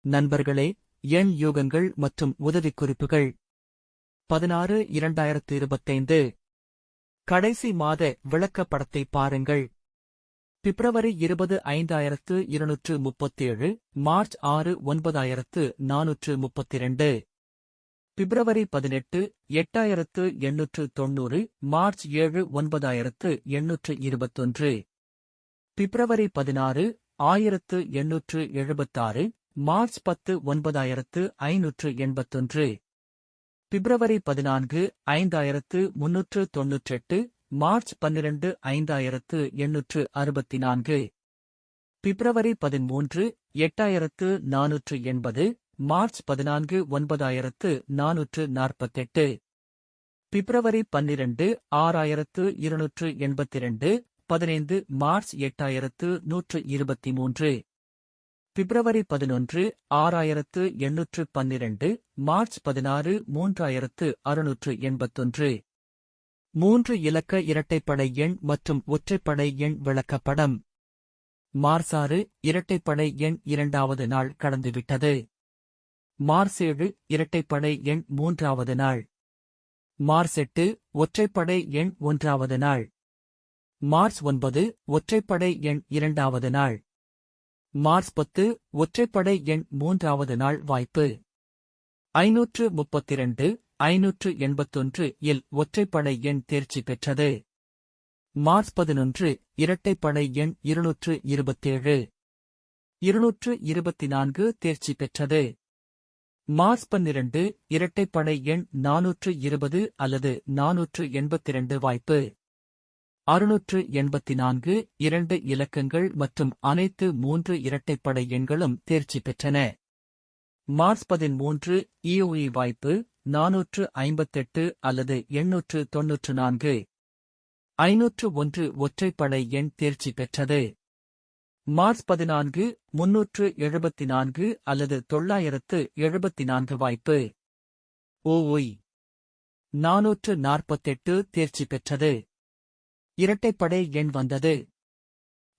நண்பர்களே, எண் யூகங்கள் மற்றும் உதவிக்குறிப்புகள் 16/2025 கடைசி மாத விளக்கப்படத்தை பாருங்கள். பிப்ரவரி 20 5237, மார்ச் 6 9432, பிப்ரவரி 18 8890, மார்ச் 7 9821, பிப்ரவரி 16 1876, மார்ச் 10 9581, பிப்ரவரி 14 5398, மார்ச் 12 5864, பிப்ரவரி 13 8480, மார்ச் 14 9448, பிப்ரவரி 12 6282, 15 மார்ச் 8123, பிப்ரவரி 11 6812, மார்ச் 16 3681. 3 இலக்க இரட்டைப்படை எண் மற்றும் ஒற்றைப்படை எண் விளக்கப்படம். மார்ச் 6 இரட்டைப்படை எண் 2வது நாள் கடந்துவிட்டது. மார்ச் 7 இரட்டைப்படை எண் 3வது நாள். மார்ச் 8 ஒற்றைப்படை எண் 1வது நாள். மார்ச் 9 ஒற்றைப்படை எண் 2வது நாள். மார்ச் 10 ஒற்றைப்படை எண் 3வது நாள் வாய்ப்பு. 532 581 இல் ஒற்றைப்படை எண் தேர்ச்சி பெற்றது. மார்ச் 11 இரட்டைப்படை எண் 227 224 தேர்ச்சி பெற்றது. மார்ச் 12 இரட்டைப்படை எண் 420 அல்லது 482 வாய்ப்பு. 684 2 இலக்கங்கள் மற்றும் அனைத்து 3 இரட்டைப்படை எண்களும் தேர்ச்சி பெற்றன. மார்ச் 13 EOE வாய்ப்பு 458 அல்லது 894. 501 ஒற்றைப்படை எண் தேர்ச்சி பெற்றது. மார்ச் 14 374 அல்லது 974 வாய்ப்பு. OOI 448 தேர்ச்சி பெற்றது. இரட்டைப்படை எண் வந்தது.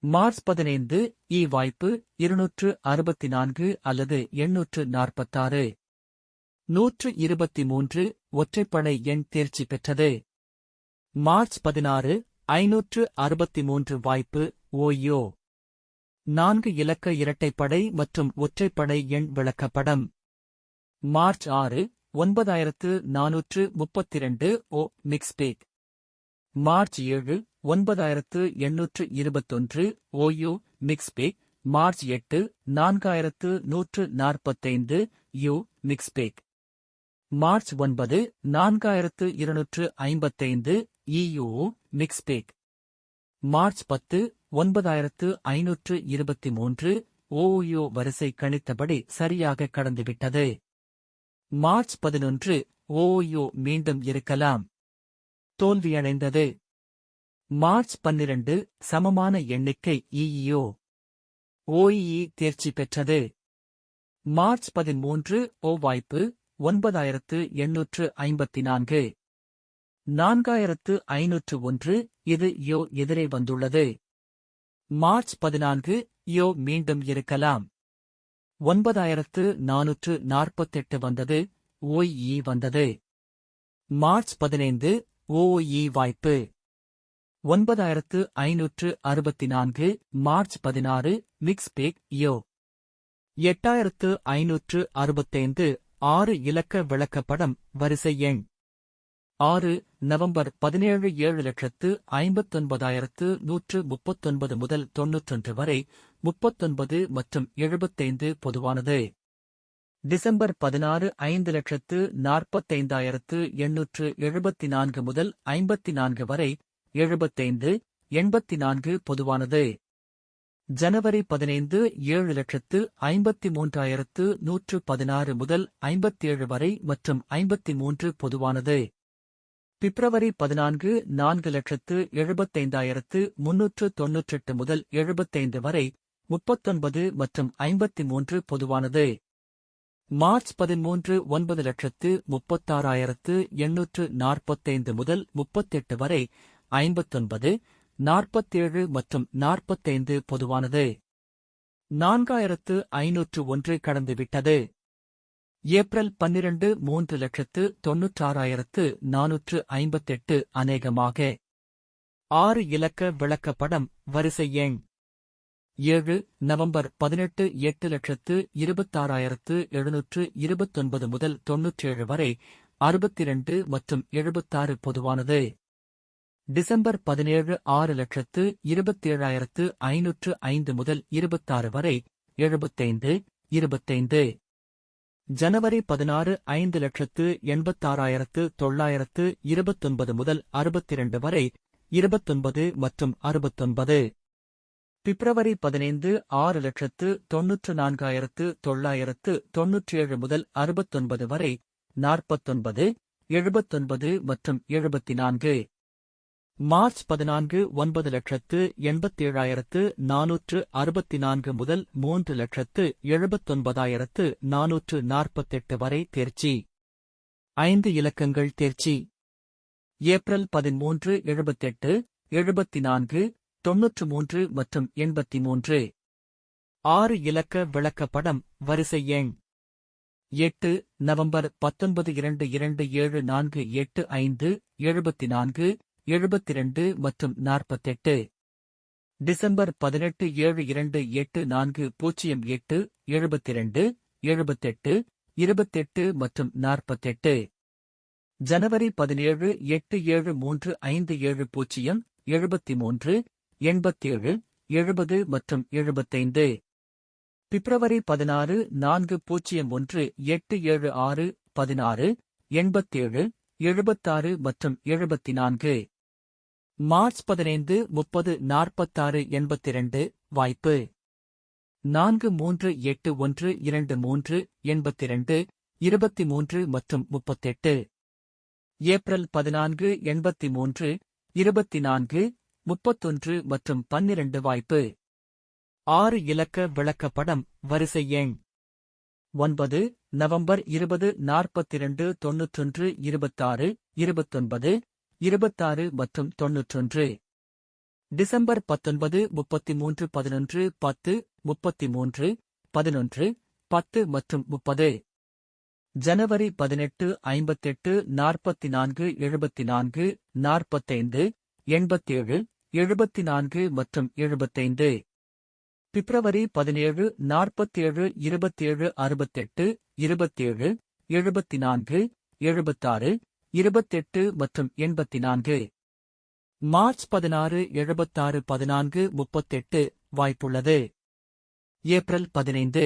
மார்ச் 15 E வாய்ப்பு 264 அல்லது 846. 123 ஒற்றைப்படை எண் தேர்ச்சி பெற்றது. மார்ச் 16 563 வாய்ப்பு. OYO 4 இலக்க இரட்டைப்படை மற்றும் ஒற்றைப்படை எண் விளக்கப்படம். மார்ச் 6 9432 O மிக்ஸ்பேக். மார்ச் 7 9821 OU மிக்ஸ்பேக். மார்ச் 8 4145 U மிக்ஸ்பேக். மார்ச் 9 4255 EU மிக்ஸ்பேக். மார்ச் 10 9523 OU வரிசை கணித்தபடி சரியாக கடந்துவிட்டது. மார்ச் 11 OU மீண்டும் இருக்கலாம். தோல்வியடைந்தது. மார்ச் 12 சமமான எண்ணிக்கை EEO OEE தேர்ச்சி பெற்றது. மார்ச் 13 O வாய்ப்பு 9854. 4501 இது யோ எதிரே வந்துள்ளது. மார்ச் 14 யோ மீண்டும் இருக்கலாம். 9448 வந்தது. OEE வந்தது. மார்ச் 15 OOE வாய்ப்பு 9564. மார்ச் 16 மிக்ஸ்பேக் யோ 8565 6 இலக்க விளக்கப்படம் வரிசை எண் 6 நவம்பர் 17 7,59,139 முதல் 91 வரை 39 மற்றும் 75 பொதுவானது. டிசம்பர் 16 5,45,874 முதல் 54 வரை 75 84 பொதுவானது. ஜனவரி 15 7,53,116 முதல் 57 வரை மற்றும் 53 பொதுவானது. பிப்ரவரி 14 4,75,398 முதல் 75 வரை 39 மற்றும் 53 பொதுவானது. மார்ச் 13 9,36,845 முதல் 38 வரை 59, 47 மற்றும் 45 பொதுவானது. 4501 கடந்துவிட்டது. ஏப்ரல் 12 3,96,458 அநேகமாக 6 இலக்க விளக்கப்படம் வரிசை எண் 7 நவம்பர் 18 8,26,729 முதல் 97 வரை 62 மற்றும் 76 பொதுவானது. டிசம்பர் 17 6,27,505 முதல் 26 வரை 75 25. ஜனவரி 16 5,86,929 முதல் 62 வரை 29 மற்றும் 69. பிப்ரவரி 15 6,94,997 முதல் 69 வரை 49 79 மற்றும் 74. மார்ச் 14 9,87,464 முதல் 3,79,448 வரை தேர்ச்சி. 5 இலக்கங்கள் தேர்ச்சி. ஏப்ரல் 13 78 74 93 மற்றும் 83. 6 இலக்க விளக்கப்படம் வரிசை எண் 8 நவம்பர் 19 227485 74 72 மற்றும் 48. டிசம்பர் 18 7284008 72 78 28 மற்றும் 48. ஜனவரி 17 873570 73 87 70 மற்றும் 75. பிப்ரவரி 16 401876 16 87 76 மற்றும் 74. மார்ச் 15 30 46 82 வாய்ப்பு 438123 82 23 மற்றும் 38. ஏப்ரல் 14 83 24 31 மற்றும் 12 வாய்ப்பு. 6 இலக்க விளக்கப்படம் வரிசை எண் 9 நவம்பர் 20 42 91 26 29 26 மற்றும் 91. டிசம்பர் 19 33 11 10 33 11 10 மற்றும் 30. ஜனவரி 18 58 44 74 45 87 74 மற்றும் 75. பிப்ரவரி 17 47 27 68 27 74 76 28 மற்றும் 84. மார்ச் 16 76 14 38 வாய்ப்புள்ளது. ஏப்ரல் 15